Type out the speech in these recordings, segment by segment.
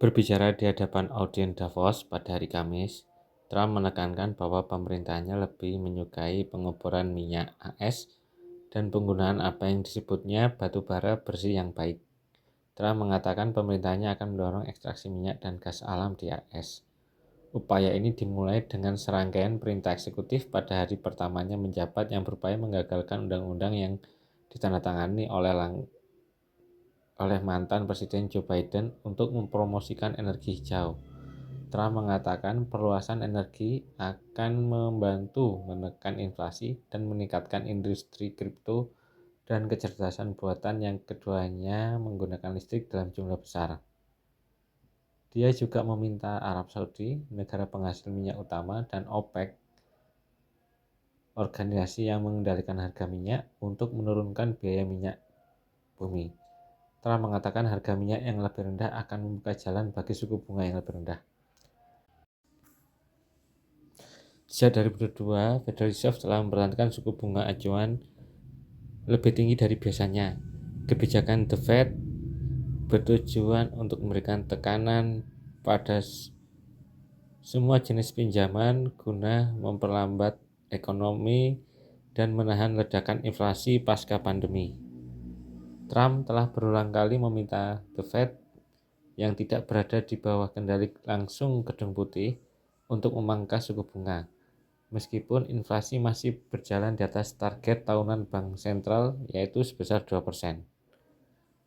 Berbicara di hadapan audiens Davos pada hari Kamis, Trump menekankan bahwa pemerintahnya lebih menyukai pengeboran minyak AS dan penggunaan apa yang disebutnya batu bara bersih yang baik. Trump mengatakan pemerintahnya akan mendorong ekstraksi minyak dan gas alam di AS. Upaya ini dimulai dengan serangkaian perintah eksekutif pada hari pertamanya menjabat yang berupaya menggagalkan undang-undang yang ditandatangani oleh mantan Presiden Joe Biden untuk mempromosikan energi hijau. Trump mengatakan perluasan energi akan membantu menekan inflasi dan meningkatkan industri kripto dan kecerdasan buatan yang keduanya menggunakan listrik dalam jumlah besar. Dia juga meminta Arab Saudi, negara penghasil minyak utama, dan OPEC, organisasi yang mengendalikan harga minyak, untuk menurunkan biaya minyak bumi. Trump mengatakan harga minyak yang lebih rendah akan membuka jalan bagi suku bunga yang lebih rendah. Sejak 2022, Federal Reserve telah mempertahankan suku bunga acuan lebih tinggi dari biasanya. Kebijakan The Fed bertujuan untuk memberikan tekanan pada semua jenis pinjaman guna memperlambat ekonomi dan menahan ledakan inflasi pasca pandemi. Trump telah berulang kali meminta The Fed yang tidak berada di bawah kendali langsung Gedung Putih untuk memangkas suku bunga. Meskipun inflasi masih berjalan di atas target tahunan Bank Sentral yaitu sebesar 2%.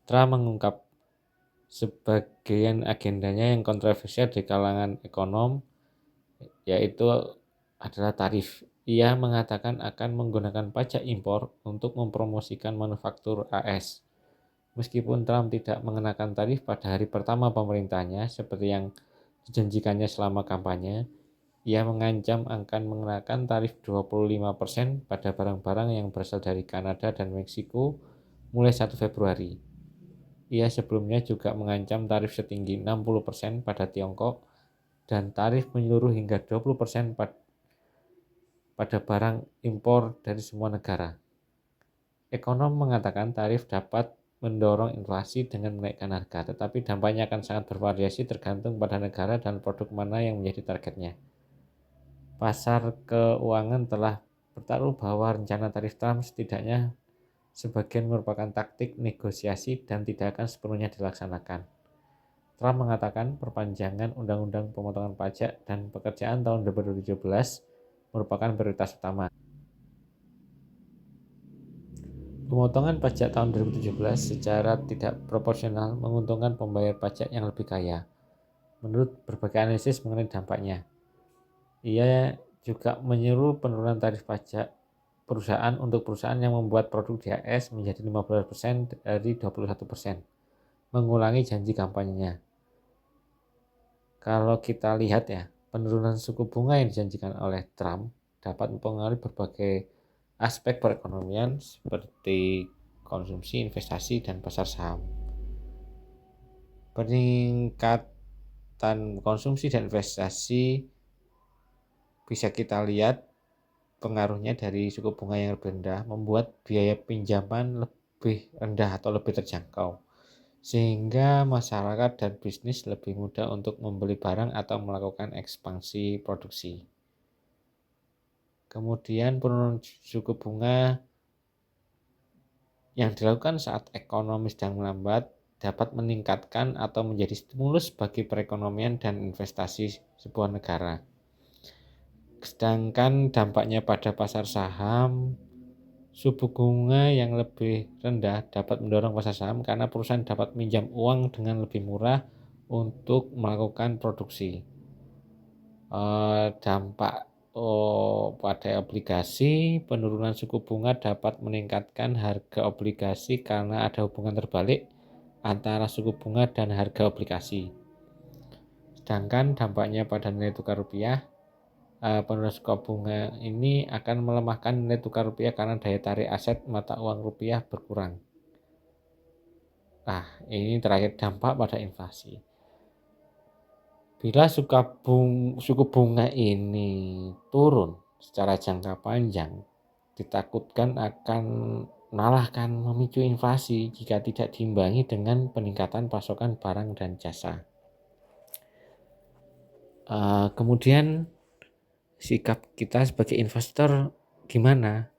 Trump mengungkap sebagian agendanya yang kontroversial di kalangan ekonom, yaitu adalah tarif. Ia mengatakan akan menggunakan pajak impor untuk mempromosikan manufaktur AS. Meskipun Trump tidak mengenakan tarif pada hari pertama pemerintahnya seperti yang dijanjikannya selama kampanye, ia mengancam akan mengenakan tarif 25% pada barang-barang yang berasal dari Kanada dan Meksiko mulai 1 Februari. Ia sebelumnya juga mengancam tarif setinggi 60% pada Tiongkok dan tarif menyeluruh hingga 20% pada barang impor dari semua negara. Ekonom mengatakan tarif dapat mendorong inflasi dengan menaikkan harga, tetapi dampaknya akan sangat bervariasi tergantung pada negara dan produk mana yang menjadi targetnya. Pasar keuangan telah bertaruh bahwa rencana tarif Trump setidaknya sebagian merupakan taktik negosiasi dan tidak akan sepenuhnya dilaksanakan. Trump mengatakan perpanjangan Undang-Undang Pemotongan Pajak dan Pekerjaan tahun 2017 merupakan prioritas utama. Pemotongan pajak tahun 2017 secara tidak proporsional menguntungkan pembayar pajak yang lebih kaya, menurut berbagai analisis mengenai dampaknya. Ia juga menyeru penurunan tarif pajak perusahaan untuk perusahaan yang membuat produk di AS menjadi 15% dari 21%, mengulangi janji kampanyenya. Kalau kita lihat ya, penurunan suku bunga yang dijanjikan oleh Trump dapat mempengaruhi berbagai aspek perekonomian seperti konsumsi, investasi, dan pasar saham. Peningkatan konsumsi dan investasi bisa kita lihat pengaruhnya dari suku bunga yang lebih rendah membuat biaya pinjaman lebih rendah atau lebih terjangkau, sehingga masyarakat dan bisnis lebih mudah untuk membeli barang atau melakukan ekspansi produksi. Kemudian penurunan suku bunga yang dilakukan saat ekonomi sedang melambat dapat meningkatkan atau menjadi stimulus bagi perekonomian dan investasi sebuah negara. Sedangkan dampaknya pada pasar saham, suku bunga yang lebih rendah dapat mendorong pasar saham karena perusahaan dapat minjam uang dengan lebih murah untuk melakukan produksi. Dampak pada obligasi, penurunan suku bunga dapat meningkatkan harga obligasi karena ada hubungan terbalik antara suku bunga dan harga obligasi. Sedangkan dampaknya pada nilai tukar rupiah, penurunan suku bunga ini akan melemahkan nilai tukar rupiah karena daya tarik aset mata uang rupiah berkurang. Nah, ini terakhir dampak pada inflasi. Bila suku bunga ini turun secara jangka panjang, ditakutkan malah akan memicu inflasi jika tidak diimbangi dengan peningkatan pasokan barang dan jasa. Kemudian sikap kita sebagai investor gimana?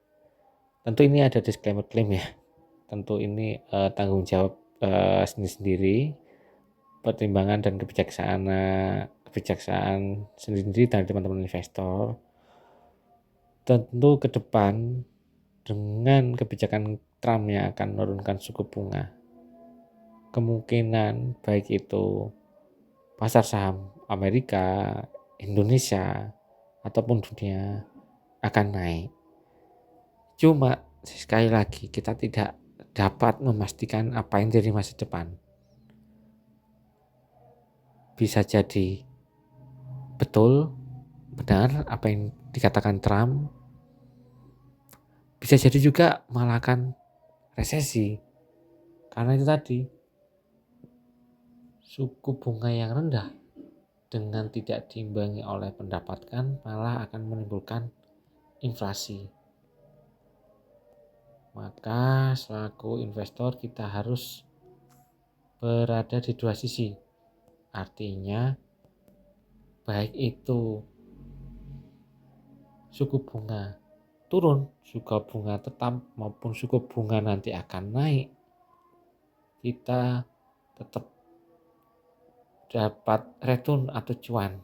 Tentu ini ada disclaimer claim ya. Tentu ini tanggung jawab sendiri-sendiri, pertimbangan dan kebijaksanaan sendiri dari teman-teman investor. Tentu ke depan dengan kebijakan Trump yang akan menurunkan suku bunga, kemungkinan baik itu pasar saham Amerika, Indonesia, ataupun dunia akan naik. Cuma sekali lagi kita tidak dapat memastikan apa yang jadi masa depan. Bisa jadi betul, benar apa yang dikatakan Trump. Bisa jadi juga malah akan resesi. Karena itu tadi, suku bunga yang rendah dengan tidak diimbangi oleh pendapatan malah akan menimbulkan inflasi. Maka selaku investor kita harus berada di dua sisi. Artinya baik itu suku bunga turun, suku bunga tetap maupun suku bunga nanti akan naik, kita tetap dapat return atau cuan.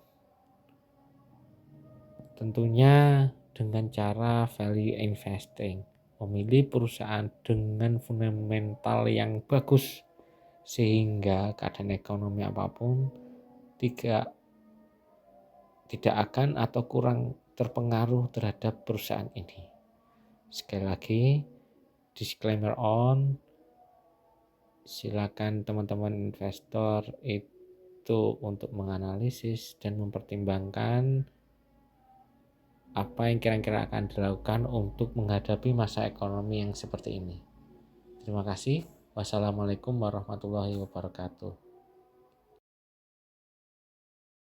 Tentunya dengan cara value investing, memilih perusahaan dengan fundamental yang bagus sehingga keadaan ekonomi apapun tidak akan atau kurang terpengaruh terhadap perusahaan ini. Sekali lagi, disclaimer on, silakan teman-teman investor itu untuk menganalisis dan mempertimbangkan apa yang kira-kira akan dilakukan untuk menghadapi masa ekonomi yang seperti ini. Terima kasih. Wassalamualaikum warahmatullahi wabarakatuh.